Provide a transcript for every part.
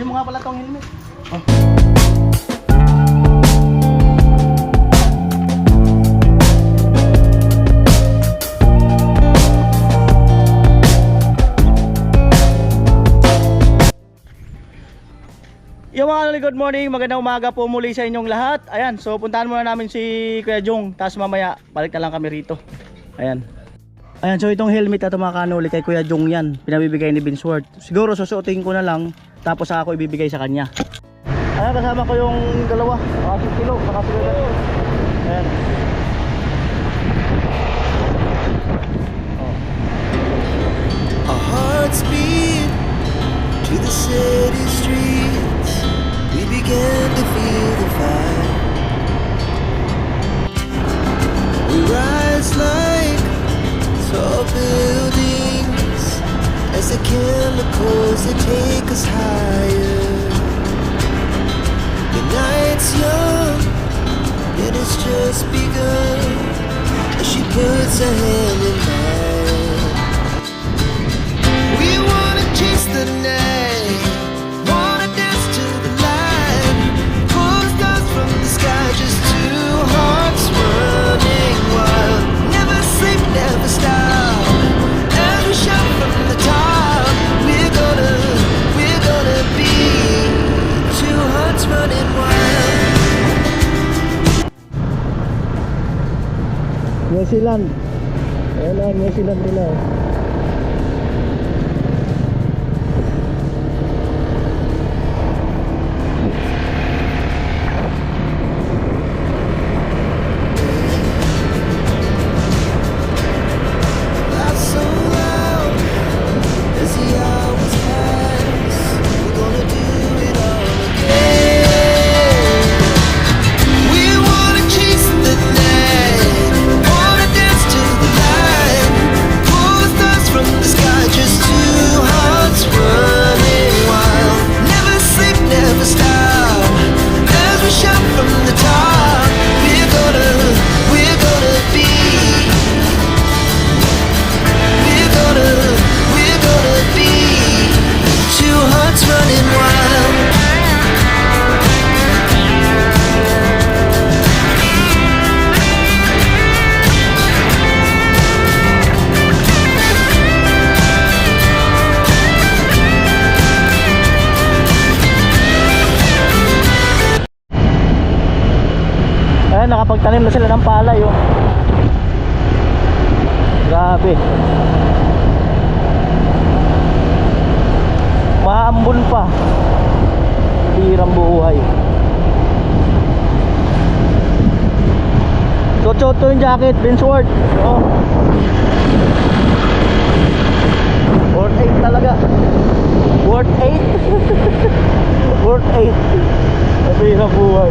Kunin mo nga pala tong helmet. Oh. Yung mga good morning, magandang umaga po muli sa inyong lahat. Ayan, so puntahan muna namin si Kuya Jong, tapos mamaya balik na lang kami rito. Ayan. Ayan, so itong helmet na ito mga kanuli kay Kuya Jong yan, pinabibigay ni Binsworth. Siguro susuotin ko na lang, tapos ako ibibigay sa kanya. Ayan, kasama ko yung dalawa, si Kilo, saka si Kuya Jong. Ayan. Our hearts beat to the city streets. We began to feel the fire. We rise like tall buildings as the chemicals that take us higher. The night's young and it's just begun as she puts her hand in mine. We wanna chase the night, wanna dance to the light, pull stars from the sky, just two hearts running wild. Never sleep, never stop, as we shout from the top. We're gonna be two hearts running wild. New Zealand. Ayan na, New Zealand nila. Ayan, nakapagtanim na sila ng palay, oh. Grabe. Maambon pa. Hirang buhay. Suot ko yung jacket, Binsworth. Oh. Worth 8 talaga. Worth 8. Worth 8. Hirang buhay.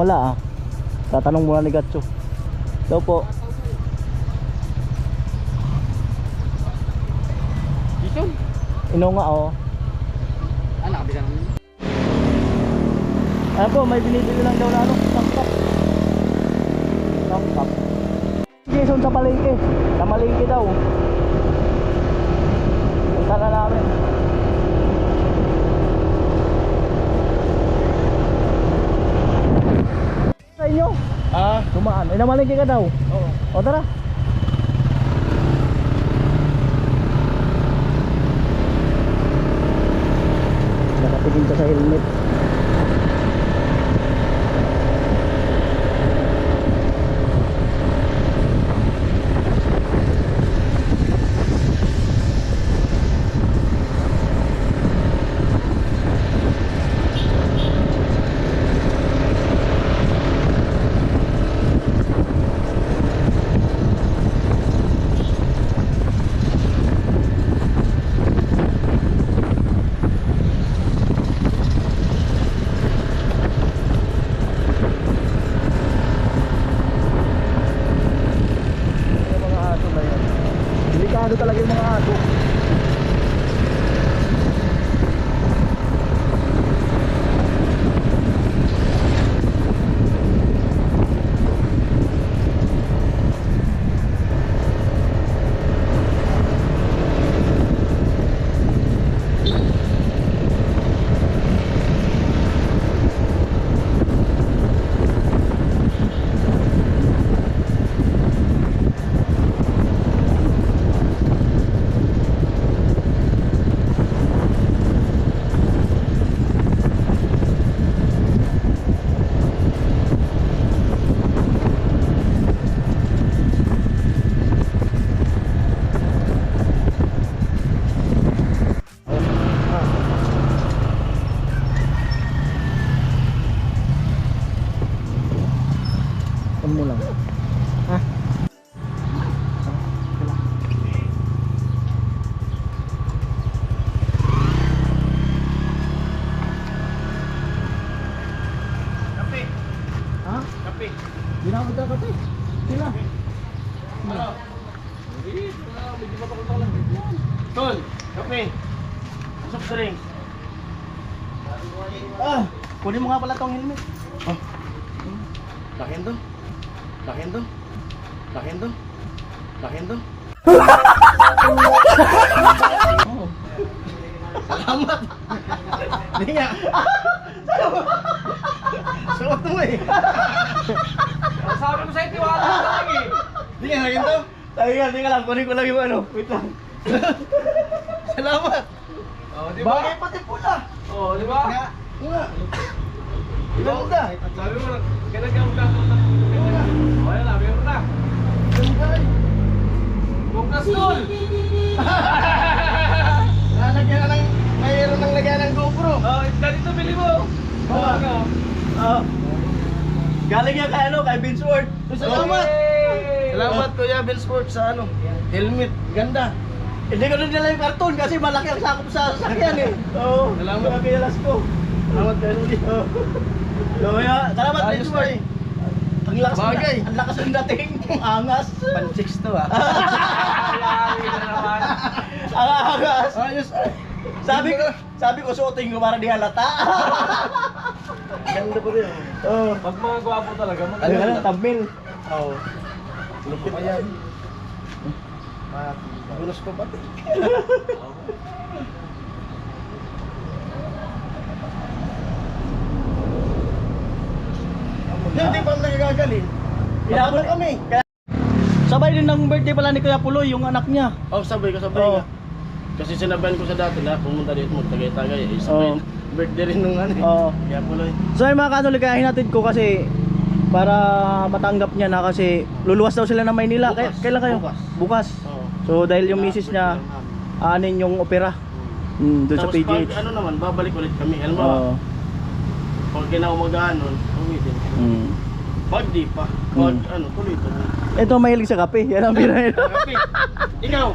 wala ah. Tatanong muna ni Gatcho. Daw po. Dito? Ino nga oh. Anak, bilang. Ayan po, may binibili lang daw na ano, tangkap. Tangkap. Jason sa palengke. Sa palengke daw. Punta na namin. Sa inyo? Dumaan. Ay, namalengke ka daw? Oo. O tara. Nakatingin ka sa helmet. Delikado talaga yung mga aso. Mo lang. Ha? Kape. Ha? Kape. Ginamit ka kape. Sila. Ano? Medyo matagal lang. Tol, kape. Soft drinks. Kunin mo nga pala tong helmet. Lakin to. Lakin to. Lakin to. Lakin to. Oh. Salamat. Hindi nga. Suot mo eh. Sabi ko sa'yo, tiwala ka lang eh. Hindi nga, lakin to. Teka lang, kunin ko lang yung ano. Wait lang. Salamat. Oh, di ba? Bagay pati pula. Oh, di ba? Nga. Ganda. Sabi mo, kailan ka magkakaroon ng wala na, meron na. Bukas tol! Lalagyan na ng, mayroon ng lagyan ng GoPro. Oh, ganito bili mo. Galing yan kay ano, kay Vince Ward. Salamat! Yay! Salamat Kuya Ben Sport sa ano, helmet. Ganda. Hindi ko rin nila yung karton kasi malaki ang sakop sa sasakyan eh. Oo. Salamat. Kaya pinalas ko. Salamat Kuya Rudy. So, salamat Ayos Vince Ward. na eh. Ang lakas Bagay. ang lakas ng dating. Ang angas. Pan-chicks to ah. Ang angas. Ayos ah. Sabi ko suotin ko para di halata. Ganda pa rin. Oh. Pag mga gwapo talaga, Ano ka na, thumbnail. Oo. Lupit pa yan. Gulos ko pati. Hindi pa nagagaling. Inabot kami. Sabay din ng birthday pala ni Kuya Puloy, yung anak niya. Oh, sabay ka. Oo. Kasi sinabayan ko sa dati na pumunta dito magtagay-tagay. Eh, sabay. Oo. Birthday rin nung ano eh. Oo. Kaya puloy. So yung mga katolik, kaya hinatid ko kasi para matanggap niya na kasi luluwas daw sila ng Maynila. Bukas. Kailan kayo? Bukas. Bukas. Oo. So dahil yung misis niya anin yung opera doon sa Tapos PGH. pag ano naman, babalik ulit kami. Alam mo, Oo. pag kinaumagaan nun, uwitin. Mm. Pag di pa, pag ano, tuloy-tuloy. Ito mahilig sa kape. Yan ang bira. Kape. Ikaw,